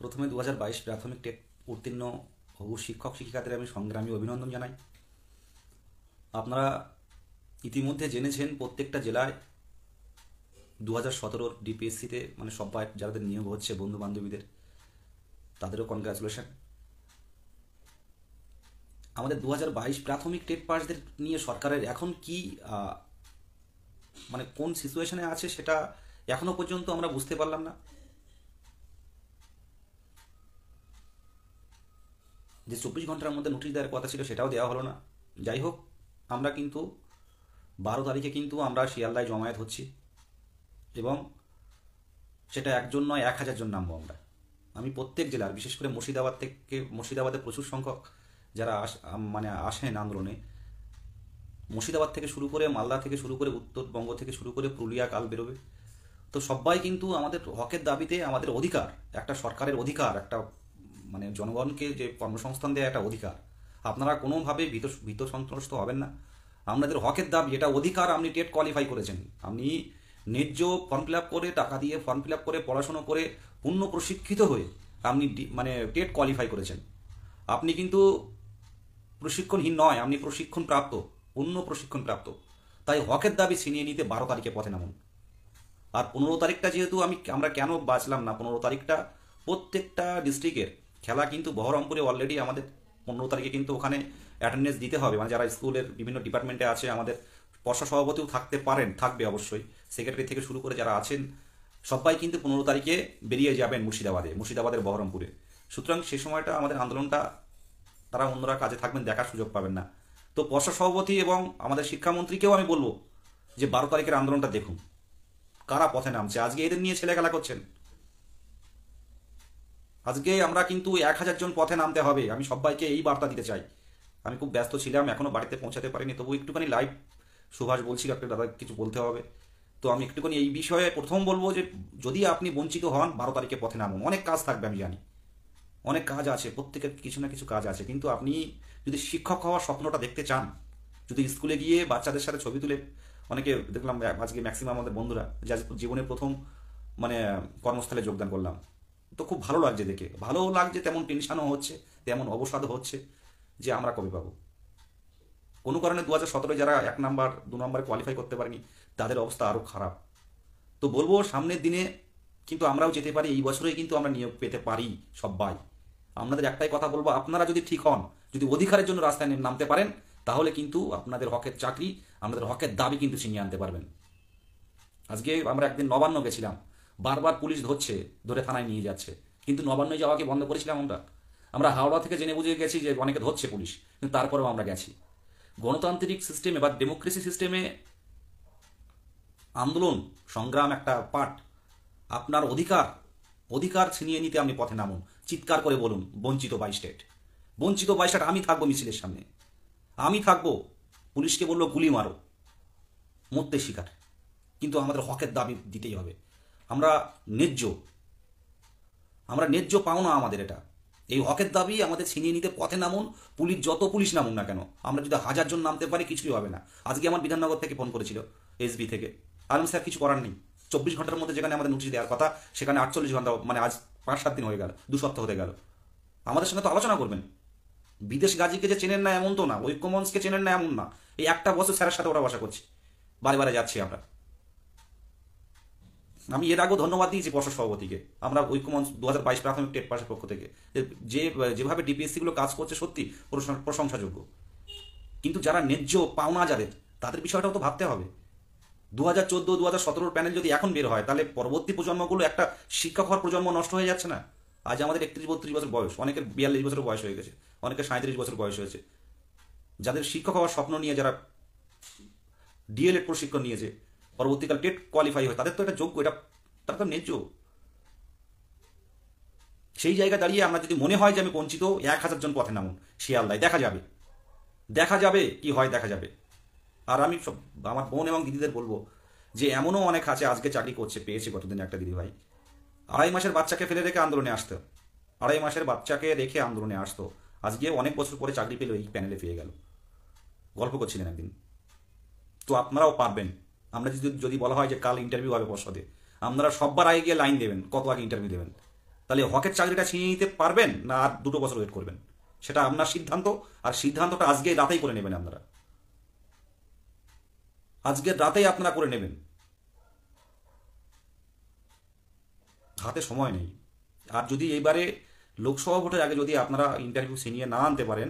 প্রথমে 2022 প্রাথমিক টেট উত্তীর্ণ হবু শিক্ষক শিক্ষিকাদের আমি সংগ্রামী অভিনন্দন জানাই। আপনারা ইতিমধ্যে জেনেছেন প্রত্যেকটা জেলায় 2017 ডিপিএসসিতে মানে সবাই যাদের নিয়োগ হচ্ছে বন্ধু বান্ধবীদের তাদেরও কনগ্রাচুলেশন। আমাদের 2022 প্রাথমিক টেট পাসদের নিয়ে সরকারের এখন কি মানে কোন সিচুয়েশনে আছে সেটা এখনো পর্যন্ত আমরা বুঝতে পারলাম না। যে 24 ঘন্টার মধ্যে নোটিশ দেওয়ার কথা ছিল সেটাও দেওয়া হলো না। যাই হোক, আমরা কিন্তু 12 তারিখে কিন্তু আমরা শিয়ালদায় জমায়েত হচ্ছি এবং সেটা একজন নয় 1000 জন নামবো আমরা। আমি প্রত্যেক জেলার বিশেষ করে মুর্শিদাবাদে প্রচুর সংখ্যক যারা মানে আসেন আন্দোলনে, মুর্শিদাবাদ থেকে শুরু করে মালদা থেকে শুরু করে উত্তরবঙ্গ থেকে শুরু করে পুরুলিয়া কাল বেরোবে। তো সবাই কিন্তু আমাদের হকের দাবিতে, আমাদের অধিকার, একটা সরকারের অধিকার, একটা মানে জনগণকে যে কর্মসংস্থান দেওয়া একটা অধিকার, আপনারা কোনোভাবে ভীত সন্ত্রস্ত হবেন না। আপনাদের হকের দাবি, এটা অধিকার। আপনি টেট কোয়ালিফাই করেছেন, আপনি ন্যায্য ফর্ম ফিল আপ করে, টাকা দিয়ে ফর্ম ফিল আপ করে, পড়াশুনো করে, পূর্ণ প্রশিক্ষিত হয়ে আপনি মানে টেট কোয়ালিফাই করেছেন। আপনি কিন্তু প্রশিক্ষণহীন নয়, আপনি প্রশিক্ষণ প্রাপ্ত, পূর্ণ প্রশিক্ষণ প্রাপ্ত। তাই হকের দাবি ছিনিয়ে নিতে 12 তারিখে পথে নামুন। আর 15 তারিখটা যেহেতু আমরা কেন বাঁচলাম না, 15 তারিখটা প্রত্যেকটা ডিস্ট্রিক্টের খেলা কিন্তু বহরমপুরে অলরেডি আমাদের 15 তারিখে কিন্তু ওখানে অ্যাটেন্ডেন্স দিতে হবে। মানে যারা স্কুলের বিভিন্ন ডিপার্টমেন্টে আছে, আমাদের পর্ষদ সভাপতিও থাকবে অবশ্যই, সেক্রেটারি থেকে শুরু করে যারা আছেন সবাই কিন্তু 15 তারিখে বেরিয়ে যাবেন মুর্শিদাবাদের বহরমপুরে। সুতরাং সেই সময়টা আমাদের আন্দোলনটা তারা অন্যরা কাজে থাকবেন, দেখার সুযোগ পাবেন না। তো পর্ষদ সভাপতি এবং আমাদের শিক্ষামন্ত্রীকেও আমি বলবো যে 12 তারিখের আন্দোলনটা দেখুন, কারা পথে নামছে। আজকে এদের নিয়ে ছেলে খেলা করছেন। আজকে আমরা কিন্তু 1000 জন পথে নামতে হবে। আমি সবাইকে এই বার্তা দিতে চাই। আমি খুব ব্যস্ত ছিলাম, এখনো বাড়িতে পৌঁছাতে পারিনি, তবু একটুখানি লাইভ সুভাষ বলছিল একটা দাদা কিছু বলতে হবে, তো আমি একটুখানি এই বিষয়ে প্রথম বলবো যে যদি আপনি বঞ্চিত হন 12 তারিখে পথে নামুন। অনেক কাজ থাকবে, আমি জানি অনেক কাজ আছে, প্রত্যেকের কিছু না কিছু কাজ আছে, কিন্তু আপনি যদি শিক্ষক হওয়ার স্বপ্নটা দেখতে চান, যদি স্কুলে গিয়ে বাচ্চাদের সাথে ছবি তুলে, অনেকে দেখলাম আজকে ম্যাক্সিমাম আমাদের বন্ধুরা যার জীবনের প্রথম মানে কর্মস্থলে যোগদান করলাম, তো খুব ভালো লাগছে দেখে। ভালো লাগছে, তেমন টেনশনও হচ্ছে, তেমন অবসাদও হচ্ছে যে আমরা কবে পাবো। কোনো কারণে 2017 যারা 1 নাম্বার 2 নাম্বার কোয়ালিফাই করতে পারেনি তাদের অবস্থা আরও খারাপ। তো বলবো সামনের দিনে কিন্তু আমরাও যেতে পারি, এই বছরেই কিন্তু আমরা নিয়োগ পেতে পারি সবাই। আপনাদের একটাই কথা বলবো, আপনারা যদি ঠিক হন, যদি অধিকারের জন্য রাস্তায় নামতে পারেন, তাহলে কিন্তু আপনাদের হকের চাকরি, আমাদের হকের দাবি কিন্তু ছিনিয়ে আনতে পারবেন। আজকে আমরা একদিন নবান্ন গেছিলাম, বারবার পুলিশ ধরে থানায় নিয়ে যাচ্ছে, কিন্তু নবান্নে যাওয়াকে বন্ধ করেছিলাম আমরা। আমরা হাওড়া থেকে জেনে বুঝে গেছি যে অনেকে ধরছে পুলিশ, কিন্তু তারপরেও আমরা গেছি। গণতান্ত্রিক সিস্টেমে বা ডেমোক্রেসি সিস্টেমে আন্দোলন সংগ্রাম একটা পার্ট। আপনার অধিকার ছিনিয়ে নিতে আপনি পথে নামুন, চিৎকার করে বলুন বঞ্চিত 22 স্টেট, বঞ্চিত 22 স্টেট। আমি থাকবো মিছিলের সামনে, আমি থাকবো। পুলিশকে বললো গুলি মারো, মরতে শিকার, কিন্তু আমাদের হকের দাবি দিতেই হবে। আমরা ন্যায্য, পাও না আমাদের এটা। এই হকের দাবি আমাদের ছিনিয়ে নিতে পথে নামুন। যত পুলিশ নামুন না কেন, আমরা যদি 1000 জন নামতে পারি কিছুই হবে না। আজকে আমার বিধাননগর থেকে ফোন করেছিল, এসবি থেকে। আলম স্যার কিছু করার নেই, 24 ঘন্টার মধ্যে যেখানে আমাদের নোটিশ দেওয়ার কথা সেখানে 48 ঘন্টা, মানে আজ 5-7 দিন হয়ে গেল, 2 সপ্তাহ হতে গেল। আমাদের সঙ্গে তো আলোচনা করবেন। বিদেশ গাজীকে যে চেনেন না এমন তো না, ঐক্যমঞ্চকে চেনেন না এমন না। এই একটা বছর স্যারের সাথে ওরা বসা করছি, বারে যাচ্ছি আমরা। আমি এর আগেও ধন্যবাদ দিয়েছি পর্ষদ সভাপতিকে, আমরা ঐক্যমঞ্চ 2022 প্রাথমিক টেট পাসের পক্ষ থেকে, যেভাবে ডিপিএসসি গুলো কাজ করছে সত্যি প্রশংসাযোগ্য। কিন্তু যারা ন্যায্য পাওনা তাদের বিষয়টাও তো ভাবতে হবে। 2014 2017 প্যানেল যদি এখন বের হয়, তাহলে পরবর্তী প্রজন্মগুলো একটা শিক্ষক হওয়ার প্রজন্ম নষ্ট হয়ে যাচ্ছে না? আজ আমাদের 31-32 বছর বয়স, অনেকের 42 বছর বয়স হয়ে গেছে, অনেকের 37 বছর বয়স হয়েছে। যাদের শিক্ষক হওয়ার স্বপ্ন নিয়ে, যারা ডিএলএড প্রশিক্ষণ নিয়েছে, পরবর্তীকাল টেট কোয়ালিফাই হয়, তাদের তো এটা যোগ্য, এটা তারা তো ন্যায্য। সেই জায়গায় দাঁড়িয়ে আমরা যদি মনে হয় যে আমি বঞ্চিত, 1000 জন পথে নামুন শিয়ালদায়, দেখা যাবে কি হয়, দেখা যাবে। আর আমি আমার বোন এবং দিদিদের বলবো যে এমনও অনেক আছে আজকে চাকরি করছে, পেয়েছে গতদিন একটা দিদি ভাই, 2.5 মাসের বাচ্চাকে ফেলে রেখে আন্দোলনে আসতো, 2.5 মাসের বাচ্চাকে রেখে আন্দোলনে আসতো, আজকে অনেক বছর পরে চাকরি পেলে এই প্যানেলে পেয়ে গেল। গল্প করছিলেন একদিন। তো আপনারাও পারবেন। যদি বলা হয় যে কাল ইন্টারভিউ হবে পর্ষদে, আপনারা সববার আগে গিয়ে লাইন দেবেন, কত আগে ইন্টারভিউ দেবেন। তাহলে হকের চাকরিটা ছিনিয়ে নিতে পারবেন না আর 2 বছর ওয়েট করবেন, সেটা আপনার সিদ্ধান্ত। আর সিদ্ধান্তটা আজকে রাতেই করে নেবেন আপনারা, আজকের রাতেই আপনারা করে নেবেন, হাতে সময় নেই। আর যদি এইবারে লোকসভা ভোটের আগে যদি আপনারা ইন্টারভিউ ছিনিয়ে না আনতে পারেন,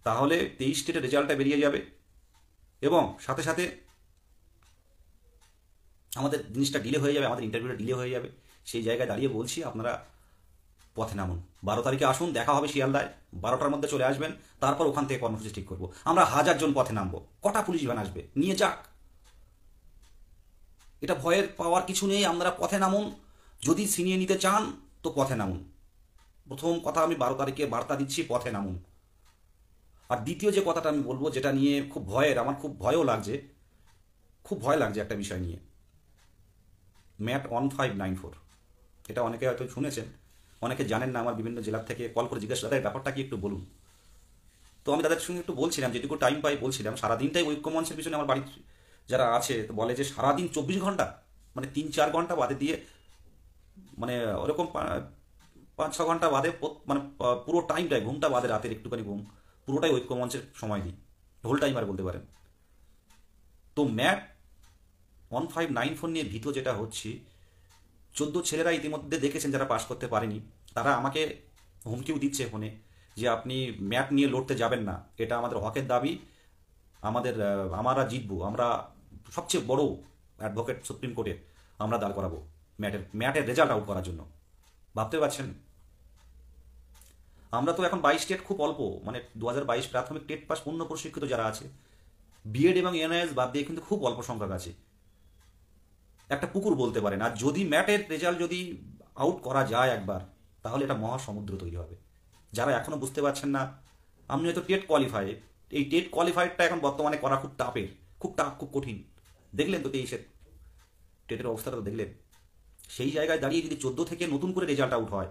তাহলে 23 স্টেটের রেজাল্টটা বেরিয়ে যাবে এবং সাথে সাথে আমাদের জিনিসটা ডিলে হয়ে যাবে, আমাদের ইন্টারভিউটা ডিলে হয়ে যাবে। সেই জায়গায় দাঁড়িয়ে বলছি আপনারা পথে নামুন। 12 তারিখে আসুন, দেখা হবে শিয়ালদায়, 12টার মধ্যে চলে আসবেন। তারপর ওখান থেকে কর্মসূচি ঠিক করবো। আমরা 1000 জন পথে নামবো, কটা পুলিশ ভ্যান আসবে নিয়ে যাক, এটা ভয়ের পাওয়ার কিছু নেই। আপনারা পথে নামুন, যদি ছিনিয়ে নিতে চান তো পথে নামুন। প্রথম কথা আমি 12 তারিখে বার্তা দিচ্ছি, পথে নামুন। আর দ্বিতীয় যে কথাটা আমি বলবো, যেটা নিয়ে খুব ভয়ের, আমার খুব ভয়ও লাগছে, খুব ভয় লাগছে একটা বিষয় নিয়ে, ম্যাট 1594। এটা অনেকে হয়তো শুনেছেন, অনেকে জানেন না। আমার বিভিন্ন জেলার থেকে কল করে জিজ্ঞাসা, দাদা ব্যাপারটা কি একটু বলুন। তো আমি তাদের সঙ্গে একটু বলছিলাম, যেটুকু টাইম পাই বলছিলাম। সারাদিনটাই ঐক্যমঞ্চের পিছনে আমার বাড়ির যারা আছে বলে যে সারাদিন 24 ঘন্টা, মানে 3-4 ঘন্টা বাদে দিয়ে, মানে ওরকম 5-6 ঘন্টা বাদে মানে পুরো টাইমটাই, ঘুমটা বাদে, রাতের একটুখানি ঘুম, পুরোটাই ঐক্যমঞ্চের সময় দিই, হোল টাইমার বলতে পারেন। তো ম্যাট 1594 নিয়ে ভীত যেটা হচ্ছি, 14 ছেলেরা ইতিমধ্যে দেখেছেন যারা পাশ করতে পারেনি, তারা আমাকে হুমকিও দিচ্ছে ফোনে যে আপনি ম্যাট নিয়ে লড়তে যাবেন না, এটা আমাদের হকের দাবি, আমরা জিতবো, আমরা সবচেয়ে বড় অ্যাডভোকেট সুপ্রিম কোর্টে আমরা দাঁড় করাবো ম্যাটের রেজাল্ট আউট করার জন্য। ভাবতে পারছেন, আমরা তো এখন 22 স্টেট, খুব অল্প, মানে 2022 প্রাথমিক টেট পাস পূর্ণ প্রশিক্ষিত যারা আছে, বিএড এবং এনআইএস বাদ দিয়ে কিন্তু খুব অল্প সংখ্যক আছে, একটা পুকুর বলতে পারেন। আর যদি ম্যাটের রেজাল্ট যদি আউট করা যায় একবার, তাহলে এটা মহাসমুদ্র তৈরি হবে। যারা এখনো বুঝতে পারছেন না, আপনি হয়তো টেট কোয়ালিফাই, এই টেট কোয়ালিফাইডটা এখন বর্তমানে করা খুব টাফের, খুব টাফ, খুব কঠিন। দেখলেন তো 23-এর টেটের অবস্থাটা তো দেখলেন। সেই জায়গায় দাঁড়িয়ে যদি 14 থেকে নতুন করে রেজাল্ট আউট হয়,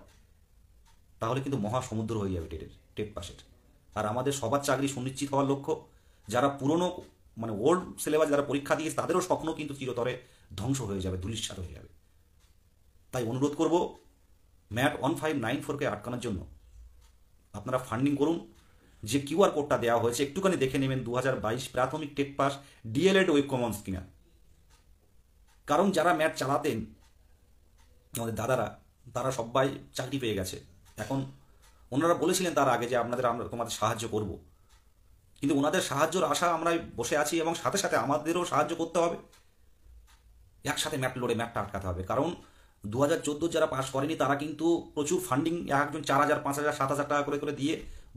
তাহলে কিন্তু মহাসমুদ্র হয়ে যাবে টেট পাসের। আর আমাদের সবার চাকরি সুনিশ্চিত হওয়ার লক্ষ্য, যারা পুরনো মানে ওল্ড সিলেবাস যারা পরীক্ষা দিয়েছে, তাদেরও স্বপ্ন কিন্তু চিরতরে ধ্বংস হয়ে যাবে, ধূলিসাৎ হয়ে যাবে। তাই অনুরোধ করব, ম্যাট 1594-কে আটকানোর জন্য আপনারা ফান্ডিং করুন। যে কিউআর কোডটা দেওয়া হয়েছে একটুখানি দেখে নেবেন, 2022 প্রাথমিক টেট পাস ডিএলএড ঐক্যমঞ্চ কিনা। কারণ যারা ম্যাট চালাতেন আমাদের দাদারা, তারা সবাই চাকরি পেয়ে গেছে। এখন ওনারা বলেছিলেন তার আগে যে আমরা তোমাদের সাহায্য করব, কিন্তু ওনাদের সাহায্যের আশা আমরা বসে আছি, এবং সাথে সাথে আমাদেরও সাহায্য করতে হবে, একসাথে ম্যাট লড়ে ম্যাটটা আটকাতে হবে। কারণ 2014 যারা পাস করেনি, তারা কিন্তু প্রচুর ফান্ডিং, একজন 4,000, 5,000, 7,000 টাকা করে করে দিয়ে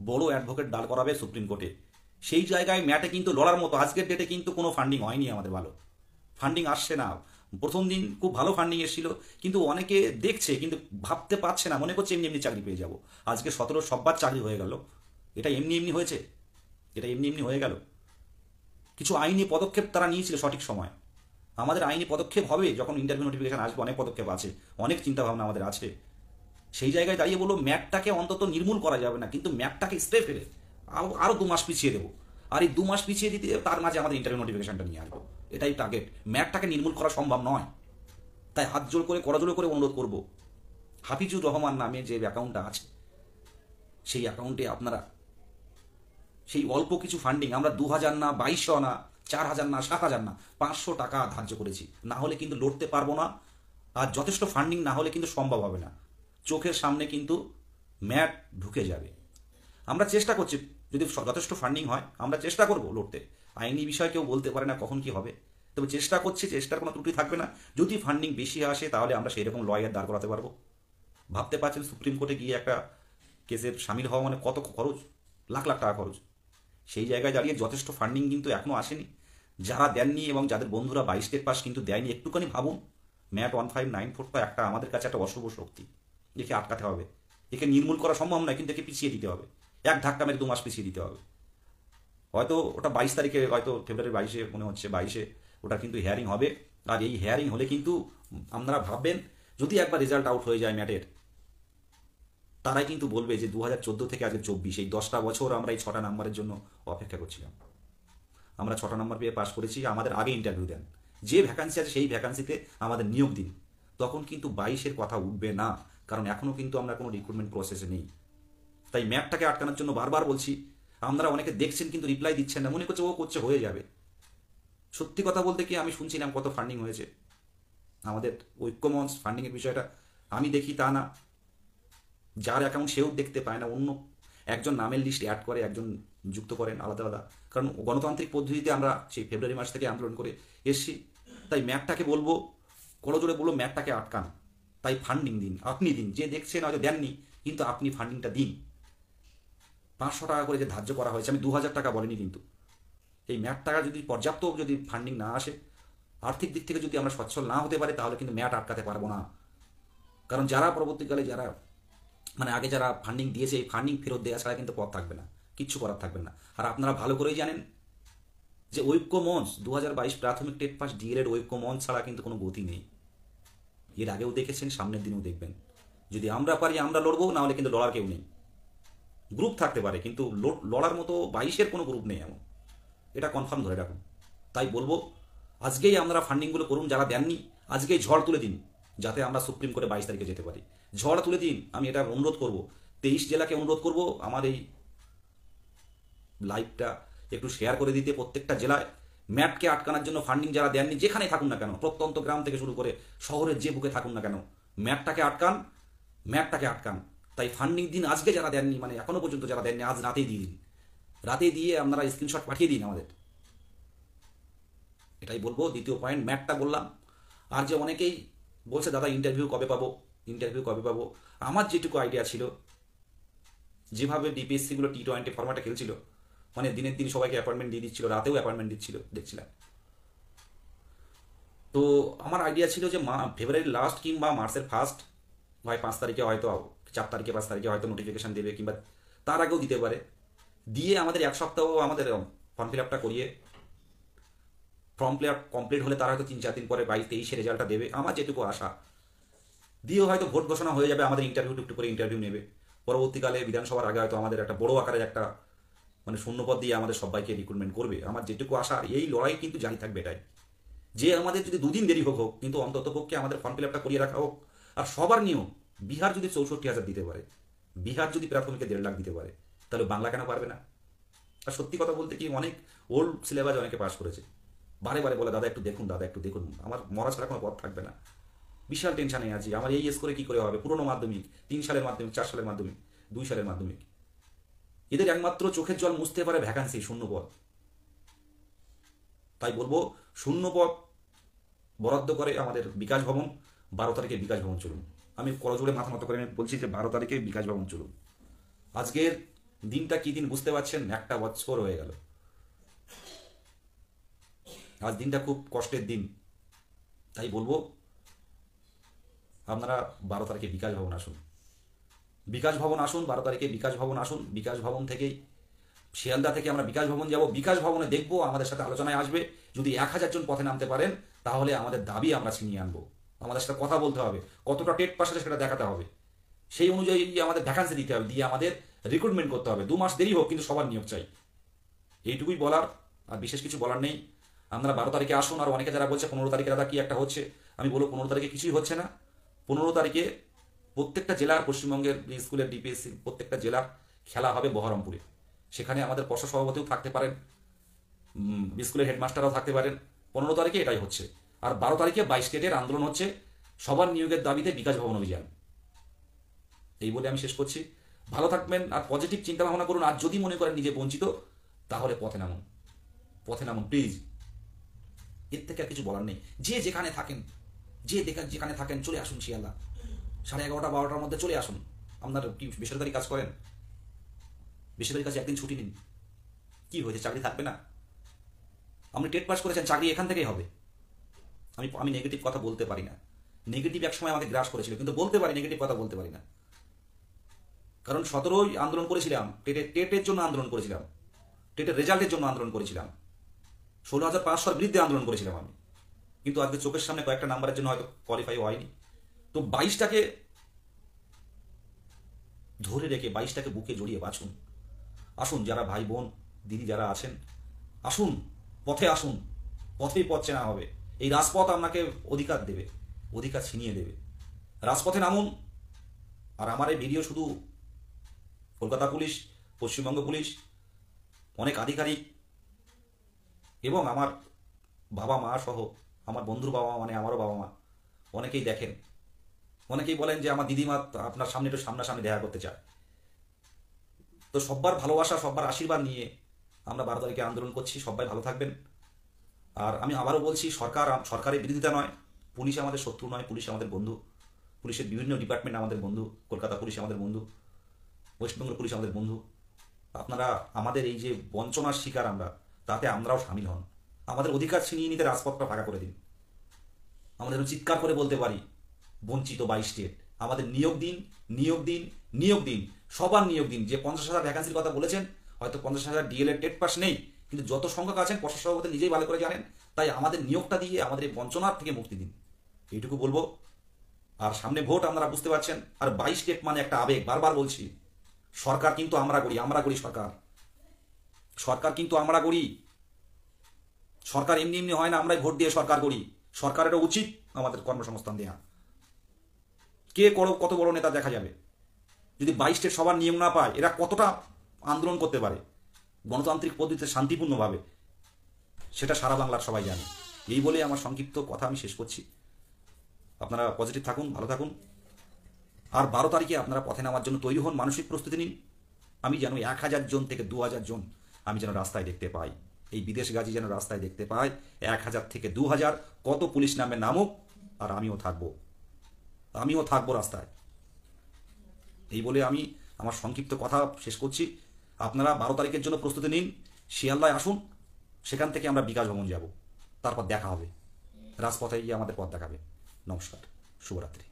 বড় অ্যাডভোকেট দাঁড় করাবে সুপ্রিম কোর্টে। সেই জায়গায় ম্যাটে কিন্তু লড়ার মতো আজকের ডেটে কিন্তু কোনো ফান্ডিং হয়নি, আমাদের ভালো ফান্ডিং আসছে না। প্রথম দিন খুব ভালো ফান্ডিং এসেছিল, কিন্তু অনেকে দেখছে কিন্তু ভাবতে পারছে না, মনে করছে এমনি এমনি চাকরি পেয়ে যাব। আজকে 17 সব্বার চাকরি হয়ে গেল, এটা এমনি এমনি হয়েছে, এটা এমনি এমনি হয়ে গেল। কিছু আইনি পদক্ষেপ তারা নিয়েছিল সঠিক সময়। আমাদের আইনি পদক্ষেপ হবে যখন ইন্টারভিউ নোটিফিকেশন আসবে, অনেক পদক্ষেপ আছে, অনেক চিন্তাভাবনা আমাদের আছে। সেই জায়গায় দাঁড়িয়ে বলবো, ম্যাটটাকে অন্তত নির্মূল করা যাবে না, কিন্তু ম্যাটটাকে স্প্রে ফেলে আরও 2 মাস পিছিয়ে দেবো। আর এই 2 মাস পিছিয়ে দিতে তার মাঝে আমাদের ইন্টারভিউ নোটিফিকেশনটা নিয়ে আসবো, এটাই টার্গেট। ম্যাটটাকে নির্মূল করা সম্ভব নয়। তাই হাত জোর করে, করজোড়ে করে অনুরোধ করব, হাফিজুর রহমান নামে যে অ্যাকাউন্টটা আছে, সেই অ্যাকাউন্টে আপনারা সেই অল্প কিছু ফান্ডিং, আমরা 2,000 না, 2,200 না, 4,000 না, 7,000 না, 500 টাকা ধার্য করেছি। না হলে কিন্তু লড়তে পারবো না। আর যথেষ্ট ফান্ডিং না হলে কিন্তু সম্ভব হবে না। চোখের সামনে কিন্তু ম্যাট ঢুকে যাবে। আমরা চেষ্টা করছি, যদি যথেষ্ট ফান্ডিং হয় আমরা চেষ্টা করব লড়তে। আইনি বিষয় কেউ বলতে পারে না কখন কি হবে, তবে চেষ্টা করছি, চেষ্টার কোনো ত্রুটি থাকবে না। যদি ফান্ডিং বেশি আসে, তাহলে আমরা সেই রকম লয়ার দাঁড় করাতে পারবো। ভাবতে পারছেন, সুপ্রিম কোর্টে গিয়ে একটা কেসের সামিল হওয়া মানে কত খরচ, লাখ লাখ টাকা খরচ। সেই জায়গায় দাঁড়িয়ে যথেষ্ট ফান্ডিং কিন্তু এখনও আসেনি। যারা দেননি এবং যাদের বন্ধুরা 22 স্টেট পাস কিন্তু দেয়নি, একটুখানি ভাবুন। ম্যাট 1594 তো একটা আমাদের কাছে একটা অশুভ শক্তি, একে আটকাতে হবে। একে নির্মূল করা সম্ভব নয়, কিন্তু একে পিছিয়ে দিতে হবে, এক ধাক্কা মেরে 2 মাস পিছিয়ে দিতে হবে। হয়তো ওটা 22 তারিখে, হয়তো ফেব্রুয়ারি 22-এ মনে হচ্ছে, 22-এ ওটা কিন্তু হেয়ারিং হবে। আর এই হেয়ারিং হলে কিন্তু আপনারা ভাববেন, যদি একবার রেজাল্ট আউট হয়ে যায় ম্যাটের, তারাই কিন্তু বলবে যে 2014 থেকে আজকে 24, এই 10টা বছর আমরা এই 6টা নাম্বারের জন্য অপেক্ষা করছিলাম। আমরা 6টা নাম্বার পেয়ে পাস করেছি, আমাদের আগে ইন্টারভিউ দেন, যে ভ্যাকান্সি আছে সেই ভ্যাকান্সিতে আমাদের নিয়োগ দিন। তখন কিন্তু 22-এর কথা উঠবে না, কারণ এখনও কিন্তু আমরা কোনো রিক্রুটমেন্ট প্রসেসে নেই। তাই ম্যাপটাকে আটকানোর জন্য বারবার বলছি। আপনারা অনেকে দেখছেন কিন্তু রিপ্লাই দিচ্ছেন না, মনে করছে ও করছে হয়ে যাবে। সত্যি কথা বলতে কি, আমি শুনছিলাম কত ফান্ডিং হয়েছে আমাদের ঐক্যমঞ্চ ফান্ডিংয়ের বিষয়টা আমি দেখি তা না, যার অ্যাকাউন্ট সেও দেখতে পায় না, অন্য একজন নামের লিস্ট অ্যাড করে, একজন যুক্ত করেন আলাদা আলাদা। কারণ গণতান্ত্রিক পদ্ধতিতে আমরা সেই ফেব্রুয়ারি মাস থেকে আন্দোলন করে এসছি। তাই ম্যাপটাকে বলবো, করজোড়ে বলবো ম্যাপটাকে আটকান। তাই ফান্ডিং দিন, আপনি দিন, যে দেখছেন হয়তো দেননি, কিন্তু আপনি ফান্ডিংটা দিন। 500 টাকা করে যে ধার্য করা হয়েছে, আমি 2000 টাকা বলিনি কিন্তু। এই ম্যাট টাকা যদি পর্যাপ্ত যদি ফান্ডিং না আসে, আর্থিক দিক থেকে যদি আমরা সচ্ছল না হতে পারি, তাহলে কিন্তু ম্যাট আটকাতে পারবো না। কারণ যারা পরবর্তীকালে যারা আগে যারা ফান্ডিং দিয়েছে, এই ফান্ডিং ফেরত দেওয়া ছাড়া কিন্তু পথ থাকবে না, কিচ্ছু করার থাকবে না। আর আপনারা ভালো করেই জানেন যে ঐক্য মঞ্চ 2022 প্রাথমিক টেট পাস ডিএলএড ঐক্য মঞ্চ ছাড়া কিন্তু কোনো গতি নেই। এর আগেও দেখেছেন, সামনের দিনেও দেখবেন। যদি আমরা পারি আমরা লড়বো, না হলে কিন্তু লড়ার কেউ নেই। গ্রুপ থাকতে পারে কিন্তু লড়ার মতো 22-এর কোনো গ্রুপ নেই এমন, এটা কনফার্ম ধরে রাখুন। তাই বলবো, আজকেই আপনারা ফান্ডিংগুলো করুন, যারা দেননি আজকেই ঝড় তুলে দিন, যাতে আমরা সুপ্রিম কোর্টে 22 তারিখে যেতে পারি। ঝড় তুলে দিন, আমি এটা অনুরোধ করব। 23 জেলাকে অনুরোধ করব আমার এই লাইভটা একটু শেয়ার করে দিতে। প্রত্যেকটা জেলায় ম্যাটকে আটকানোর জন্য ফান্ডিং যারা দেননি, যেখানে থাকুন না কেন, প্রত্যন্ত গ্রাম থেকে শুরু করে শহরের যে বুকে থাকুন না কেন, ম্যাটটাকে আটকান, ম্যাটটাকে আটকান। তাই ফান্ডিং দিন আজকে যারা দেননি, মানে এখনো পর্যন্ত যারা দেননি, আজ রাতেই দিয়ে দিন। রাতে দিয়ে আপনারা স্ক্রিনশট পাঠিয়ে দিন আমাদের। এটাই বলবো। দ্বিতীয় পয়েন্ট ম্যাটটা বললাম। আর যে অনেকেই বলছে দাদা ইন্টারভিউ কবে পাবো, ইন্টারভিউ কবে পাবো, আমার যেটুকু আইডিয়া ছিল, যেভাবে ডিপিএসসিগুলো T20 ফরম্যাটে খেলছিল, মানে দিনের দিন সবাইকে অ্যাপয়েন্টমেন্ট দিয়ে দিচ্ছিল, রাতেও অ্যাপয়েন্টমেন্ট দিচ্ছিল দেখছিলাম। তো আমার আইডিয়া ছিল যে ফেব্রুয়ারির লাস্ট কিংবা মার্চের ফার্স্ট, হয় 5 তারিখে, হয়তো 4 তারিখে 5 তারিখে হয়তো নোটিফিকেশান দেবে, কিংবা তার আগেও দিতে পারে। দিয়ে আমাদের 1 সপ্তাহ আমাদের ফর্ম ফিল আপটা করিয়ে, ফর্ম ফিল আপ কমপ্লিট হলে তারা হয়তো 3-4 দিন পরে 22-23 রেজাল্টটা দেবে, আমার যেটুকু আশা। দিয়ে হয়তো ভোট ঘোষণা হয়ে যাবে, আমাদের ইন্টারভিউ টুকটু করে ইন্টারভিউ নেবে। পরবর্তীকালে বিধানসভার আগে হয়তো আমাদের একটা বড় আকারের একটা মানে শূন্যপদ দিয়ে আমাদের সবাইকে রিক্রুটমেন্ট করবে, আমার যেটুকু আশা। এই লড়াই কিন্তু জারি থাকবে এটাই, যে আমাদের যদি 2 দিন দেরি হোক, কিন্তু অন্তত পক্ষে আমাদের ফর্ম ফিল আপটা করিয়ে রাখা হোক। আর সবার নিয়ম, বিহার যদি 64,000 দিতে পারে, বিহার যদি প্রাথমিকে 1.5 লাখ দিতে পারে, তাহলে বাংলা কেন পারবে না? আর সত্যি কথা বলতে কি, অনেক ওল্ড সিলেবাস অনেকে পাস করেছে, বারে বারে বলে দাদা একটু দেখুন, দাদা একটু দেখুন। আমার মরা ছাড়া কোনো পথ থাকবে না, বিশাল টেনশানে আছি। আমার এই করে কি করে হবে? পুরনো মাধ্যমিক, 3 সালের মাধ্যমিক, 4 সালের মাধ্যমিক, 2 সালের মাধ্যমিক, এদের একমাত্র চোখের জল মুছতে পারে ভ্যাকান্সি, শূন্য পদ। তাই বলবো, শূন্য পদ বরাদ্দ করে আমাদের বিকাশ ভবন, 12 তারিখে বিকাশ ভবন চলুন। আমি করজোড়ে মাথা মতো করে বলছি যে 12 তারিখে বিকাশ ভবন চলুন। আজকের দিনটা কি দিন বুঝতে পারছেন? 1 বছর হয়ে গেল। আজ দিনটা খুব কষ্টের দিন। তাই বলবো, আপনারা 12 তারিখে বিকাশ ভবন আসুন, বিকাশ ভবন আসুন, 12 তারিখে বিকাশ ভবন আসুন। বিকাশ ভবন থেকেই শিয়ালদা থেকে আমরা বিকাশ ভবন যাব। বিকাশ ভবনে দেখবো, আমাদের সাথে আলোচনায় আসবে। যদি 1000 জন পথে নামতে পারেন, তাহলে আমাদের দাবি আমরা ছিনিয়ে আনবো। আমাদের সাথে কথা বলতে হবে, কতটা টেট পাস আছে সেটা দেখাতে হবে, সেই অনুযায়ী আমাদের ভ্যাকান্সি দিতে হবে, দিয়ে আমাদের রিক্রুটমেন্ট করতে হবে। 2 মাস দেরি হোক, কিন্তু সবার নিয়োগ চাই। এইটুকুই বলার, আর বিশেষ কিছু বলার নেই। আমরা 12 তারিখে আসুন। আর অনেকে যারা বলছে 15 তারিখে দাদা কি একটা হচ্ছে, আমি বলবো 15 তারিখে কিছুই হচ্ছে না। 15 তারিখে প্রত্যেকটা জেলার, পশ্চিমবঙ্গের স্কুলের ডিপিএসসি প্রত্যেকটা জেলার খেলা হবে বহরমপুরে। সেখানে আমাদের পর্ষদ সভাপতিও থাকতে পারেন, স্কুলের হেডমাস্টাররাও থাকতে পারেন। 15 তারিখে এটাই হচ্ছে। আর 12 তারিখে 22 স্টেটের আন্দোলন হচ্ছে, সবার নিয়োগের দাবিতে বিকাশ ভবন অভিযান। এই বলে আমি শেষ করছি। ভালো থাকবেন আর পজিটিভ চিন্তা ভাবনা করুন। আর যদি মনে করেন নিজে বঞ্চিত, তাহলে পথে নামুন, পথে নামুন প্লিজ। এর থেকে আর কিছু বলার নেই। যে যেখানে থাকেন, যেখানে থাকেন চলে আসুন শিয়ালদা। 11:30-12টার মধ্যে চলে আসুন। আপনার কি বেসরকারি কাজ করেন? বেসরকারি কাজে একদিন ছুটি নিন। কি হয়েছে, চাকরি থাকবে না? আপনি টেট পাস করেছেন, চাকরি এখান থেকেই হবে। আমি নেগেটিভ কথা বলতে পারি না। নেগেটিভ একসময় আমাকে গ্রাস করেছিল, কিন্তু বলতে পারি, নেগেটিভ কথা বলতে পারি না। কারণ 17ই আন্দোলন করেছিলাম, টেটের জন্য আন্দোলন করেছিলাম, টেটের রেজাল্টের জন্য আন্দোলন করেছিলাম, 16,500 বিরুদ্ধে আন্দোলন করেছিলাম আমি। কিন্তু আজকে চোখের সামনে কয়েকটা নাম্বারের জন্য হয়তো কোয়ালিফাই হয়নি। তো 22টাকে ধরে রেখে, 22টাকে বুকে জড়িয়ে বাঁচুন। আসুন যারা ভাই বোন দিদি যারা আছেন, আসুন, পথে আসুন। পথেই পথ চেনা হবে। এই রাজপথ আপনাকে অধিকার দেবে, অধিকার ছিনিয়ে দেবে। রাজপথে নামুন, আর আমার এই ভিডিও শুধু কলকাতা পুলিশ, পশ্চিমবঙ্গ পুলিশ, অনেক আধিকারিক এবং আমার বাবা মা সহ আমার বন্ধুর বাবা মা, মানে আমারও বাবা মা, অনেকেই দেখেন। অনেকেই বলেন যে আমার দিদিমা আপনার সামনে একটু সামনাসামনি দেখা করতে চায়। তো সব্বার ভালোবাসা, সব্বার আশীর্বাদ নিয়ে আমরা 12 তারিখে আন্দোলন করছি। সবাই ভালো থাকবেন। আর আমি আবারও বলছি, সরকারের বিরোধিতা নয়, পুলিশ আমাদের শত্রু নয়, পুলিশ আমাদের বন্ধু। পুলিশের বিভিন্ন ডিপার্টমেন্ট আমাদের বন্ধু, কলকাতা পুলিশ আমাদের বন্ধু, ওয়েস্টবেঙ্গল পুলিশ আমাদের বন্ধু। আপনারা আমাদের এই যে বঞ্চনার শিকার আমরা, তাতে আমরাও সামিল হন। আমাদের অধিকার ছিনিয়ে নিতে রাজপথটা ফাঁকা করে দিন। আমাদের চিৎকার করে বলতে পারি, বঞ্চিত 22 স্টেট, আমাদের নিয়োগ দিন, নিয়োগ দিন, নিয়োগ দিন, সবার নিয়োগ দিন। যে 50,000 ভ্যাকান্সির কথা বলেছেন, হয়তো 50,000 ডিএলএড টেট পাস নেই, কিন্তু যত সংখ্যক আছেন প্রশাসক সভাপতি নিজেই ভালো করে জানেন। তাই আমাদের নিয়োগটা দিয়ে আমাদের এই বঞ্চনার থেকে মুক্তি দিন, এইটুকু বলবো। আর সামনে ভোট, আপনারা বুঝতে পারছেন। আর 22 স্টেট মানে একটা আবেগ, বারবার বলছি। সরকার কিন্তু আমরা গড়ি সরকার। সরকার কিন্তু আমরা গড়ি। সরকার এমনি এমনি হয় না, আমরাই ভোট দিয়ে সরকার গড়ি। সরকারেরও উচিত আমাদের কর্মসংস্থান দেওয়া। কে কত বড় নেতা দেখা যাবে। যদি 22 স্টেট সবার নিয়ম না পায়, এরা কতটা আন্দোলন করতে পারে গণতান্ত্রিক পদ্ধতিতে শান্তিপূর্ণভাবে, সেটা সারা বাংলার সবাই জানে। এই বলে আমার সংক্ষিপ্ত কথা আমি শেষ করছি। আপনারা পজিটিভ থাকুন, ভালো থাকুন। আর 12 তারিখে আপনারা পথে নামার জন্য তৈরি হন, মানসিক প্রস্তুতি নিন। আমি যেন 1000 জন থেকে 2000 জন আমি যেন রাস্তায় দেখতে পাই। এই বিদেশ গাজী যেন রাস্তায় দেখতে পাই। 1000 থেকে 2000 কত পুলিশ নামে নামুক, আর আমিও থাকবো রাস্তায়। এই বলে আমি আমার সংক্ষিপ্ত কথা শেষ করছি। আপনারা 12 তারিখের জন্য প্রস্তুতি নিন। শিয়ালদায় আসুন, সেখান থেকে আমরা বিকাশ ভবন যাব। তারপর দেখা হবে, রাজপথে গিয়ে আমাদের পথ দেখাবে। নমস্কার, শুভরাত্রি।